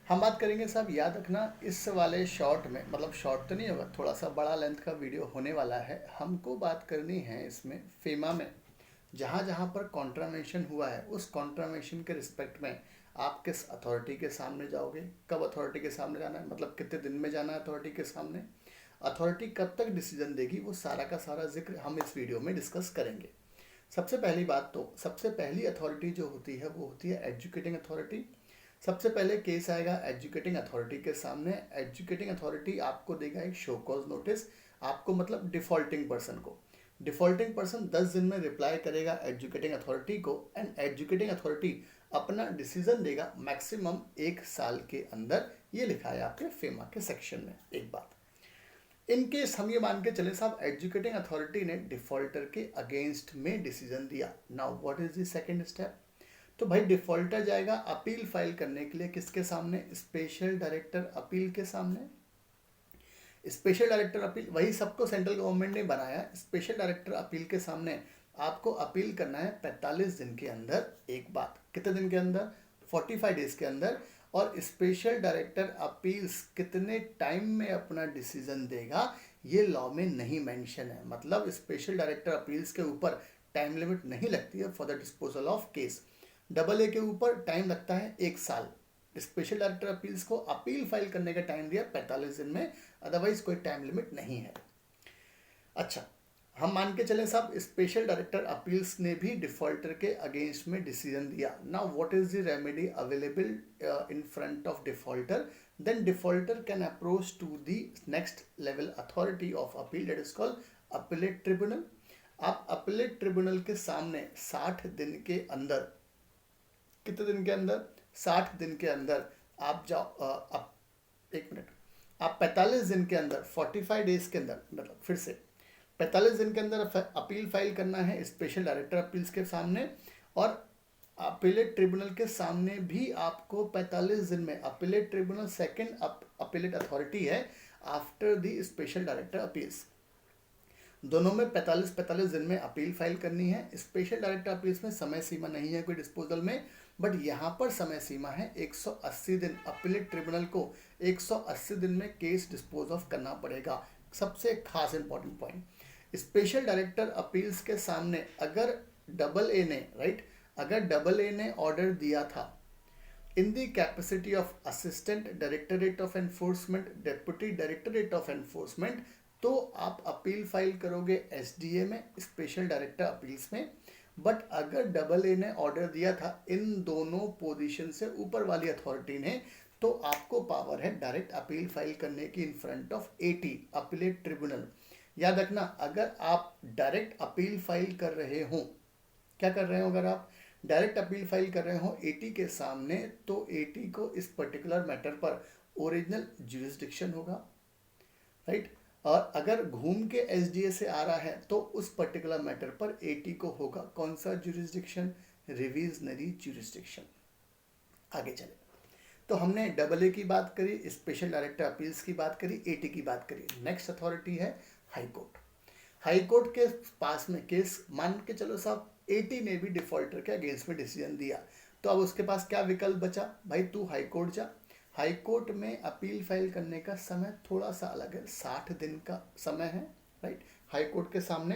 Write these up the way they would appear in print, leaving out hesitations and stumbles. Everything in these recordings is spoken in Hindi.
हम बात करेंगे साहब, याद रखना इस वाले शॉर्ट में, मतलब शॉर्ट तो नहीं होगा, थोड़ा सा बड़ा लेंथ का वीडियो होने वाला है। हमको बात करनी है इसमें फेमा में जहाँ जहाँ पर कॉन्ट्रामेशन हुआ है उस कॉन्ट्रामेशन के रिस्पेक्ट में आप किस अथॉरिटी के सामने जाओगे, कब अथॉरिटी के सामने जाना है, मतलब कितने दिन में जाना है अथॉरिटी के सामने, अथॉरिटी कब तक डिसीजन देगी, वो सारा का सारा जिक्र हम इस वीडियो में डिस्कस करेंगे। सबसे पहली बात, तो सबसे पहली अथॉरिटी जो होती है वो होती है एजुकेटिंग अथॉरिटी। सबसे पहले केस आएगा एजुकेटिंग अथॉरिटी के सामने। एजुकेटिंग अथॉरिटी आपको देगा एक शो कॉज नोटिस, आपको मतलब डिफॉल्टिंग पर्सन को। डिफॉल्टिंग पर्सन 10 दिन में रिप्लाई करेगा एजुकेटिंग अथॉरिटी को, एंड एजुकेटिंग अथॉरिटी अपना डिसीजन देगा मैक्सिमम 1 साल के अंदर। ये लिखा है आपके फेमा के सेक्शन में। एक बात, इनकेस हम ये मान के चले साहब एजुकेटिंग अथॉरिटी ने डिफॉल्टर के अगेंस्ट में डिसीजन दिया, now what is the second step. तो भाई डिफॉल्टर जाएगा अपील फाइल करने के लिए किसके सामने, स्पेशल डायरेक्टर अपील के सामने। स्पेशल डायरेक्टर अपील वही सबको सेंट्रल गवर्नमेंट ने बनाया। स्पेशल डायरेक्टर अपील के सामने आपको अपील करना है 45 दिन के अंदर। एक बात, कितने दिन के अंदर, 45 डेज के अंदर। और स्पेशल डायरेक्टर अपील्स कितने टाइम में अपना डिसीजन देगा ये लॉ में नहीं मेंशन है। मतलब स्पेशल डायरेक्टर अपील्स के ऊपर टाइम लिमिट नहीं लगती है for the disposal of case. Double A के ऊपर टाइम लगता है 1 साल। स्पेशल डायरेक्टर अपील्स को अपील फाइल करने का टाइम दिया 45 दिन में, अदरवाइज कोई टाइम लिमिट नहीं है। अच्छा, हम मान के चले साहब स्पेशल डायरेक्टर अपील्स ने भी डिफॉल्टर के अगेंस्ट में डिसीजन दिया। Now what is the remedy available in front of defaulter, then defaulter can approach to the next level authority of appeal, that is called appellate tribunal. आप अपीलेट ट्रिब्यूनल के सामने 60 दिन के अंदर, कितने दिन के अंदर, 60 दिन के अंदर आप जाओ। आप एक मिनट, आप 45 दिन के अंदर, 45 डेज के अंदर, मतलब फिर से 45 दिन के अंदर अपील फाइल करना है स्पेशल डायरेक्टर अपील्स के सामने। और अपीलेट ट्रिब्यूनल के सामने भी आपको 45 दिन में, appellate tribunal second appellate authority है after the special director appeals, दोनों में 45 दिन में अपील फाइल करनी है। स्पेशल डायरेक्टर अपील्स में समय सीमा नहीं है कोई डिस्पोजल में, बट यहाँ पर समय सीमा है 180 दिन। अपीलेट ट्रिब्यूनल को 180 दिन में केस डिस्पोज ऑफ करना पड़ेगा। सबसे खास important point, special director appeals के सामने अगर डबल ए ने, राइट, अगर डबल ए ने ऑर्डर दिया था in the capacity of assistant directorate of enforcement, deputy directorate of enforcement, तो आप अपील फाइल करोगे एसडीए में, स्पेशल डायरेक्टर अपील्स में। बट अगर डबल ए ने ऑर्डर दिया था इन दोनों पोजीशन से ऊपर वाली अथॉरिटी ने, तो आपको पावर है डायरेक्ट अपील फाइल करने की इन front of eighty appellate tribunal. याद रखना, अगर आप डायरेक्ट अपील फाइल कर रहे हो, क्या कर रहे हो, अगर आप डायरेक्ट अपील फाइल कर रहे हो एटी के सामने, तो एटी को इस पर्टिकुलर मैटर पर ओरिजिनल ज्यूरिसडिक्शन होगा, राइट। और अगर घूम के एसडीए से आ रहा है तो उस पर्टिकुलर मैटर पर एटी को होगा कौन सा ज्यूरिसडिक्शन, रिविजनरी ज्यूरिसडिक्शन। आगे चले, तो हमने डबल ए की बात करी, स्पेशल डायरेक्टर अपील्स की बात करी, एटी की बात करी। नेक्स्ट अथॉरिटी है हाई कोर्ट। हाई कोर्ट के पास में केस, मान के चलो साहब एटी ने भी डिफॉल्टर के अगेंस्ट में डिसीजन दिया, तो अब उसके पास क्या विकल्प बचा, भाई तू हाई कोर्ट जा। हाई कोर्ट में अपील फाइल करने का समय थोड़ा सा अलग है, 60 दिन का समय है, राइट। हाई कोर्ट के सामने,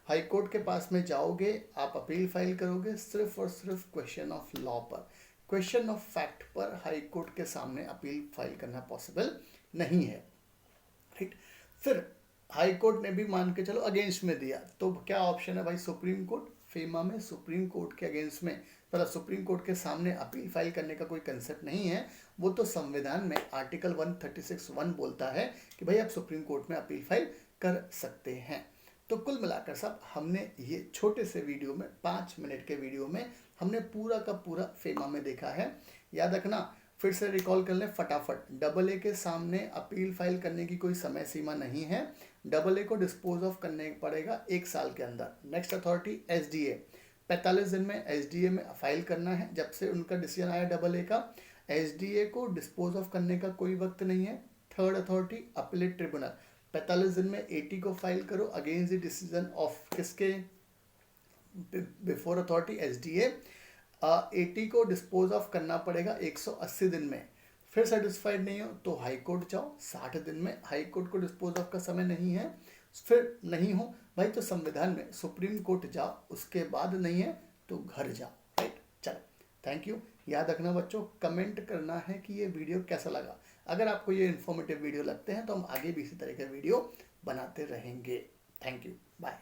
हाई कोर्ट के पास में जाओगे, आप अपील फाइल करोगे सिर्फ और सिर्फ क्वेश्चन ऑफ लॉ पर, क्वेश्चन ऑफ फैक्ट पर हाई कोर्ट के सामने अपील फाइल करना पॉसिबल नहीं है, राइट। फिर हाई कोर्ट ने भी मान के चलो अगेंस्ट में दिया, तो क्या ऑप्शन है भाई, सुप्रीम कोर्ट। फेमा में सुप्रीम कोर्ट के अगेंस्ट में, मतलब सुप्रीम कोर्ट के सामने अपील फाइल करने का कोई कंसेप्ट नहीं है। वो तो संविधान में आर्टिकल 136(1) बोलता है कि भाई आप सुप्रीम कोर्ट में अपील फाइल कर सकते हैं। तो कुल मिलाकर साहब हमने ये छोटे से वीडियो में, 5 मिनट के वीडियो में, हमने पूरा का पूरा फेमा में देखा है। याद रखना, फिर से रिकॉल कर लें फटाफट, डबल ए के सामने अपील फाइल करने की कोई समय सीमा नहीं है। डबल ए को डिस्पोज ऑफ करने पड़ेगा 1 साल के अंदर। नेक्स्ट अथॉरिटी एसडीए, 45 दिन में एसडीए में फाइल करना है। जब से उनका डिसीजन आया डबल ए का, एसडीए को डिस्पोज ऑफ करने का कोई वक्त नहीं है। थर्ड अथॉरिटी अपीलेट ट्रिब्यूनल, 45 दिन में एटी को फाइल करो अगेंस्ट द डिसीजन ऑफ किसके, बिफोर अथॉरिटी एसडीए। एटी को डिस्पोज ऑफ करना पड़ेगा 180 दिन में। फिर सेटिस्फाइड नहीं हो तो हाई कोर्ट जाओ, 60 दिन में हाई कोर्ट को डिस्पोज ऑफ का समय नहीं है, फिर नहीं हो भाई तो संविधान में सुप्रीम कोर्ट जाओ, उसके बाद नहीं है तो घर जाओ, राइट। चलो, थैंक यू। याद रखना बच्चों, कमेंट करना है कि ये वीडियो कैसा लगा। अगर आपको ये इन्फॉर्मेटिव वीडियो लगते हैं तो हम आगे भी इसी तरह के वीडियो बनाते रहेंगे। Thank you, bye.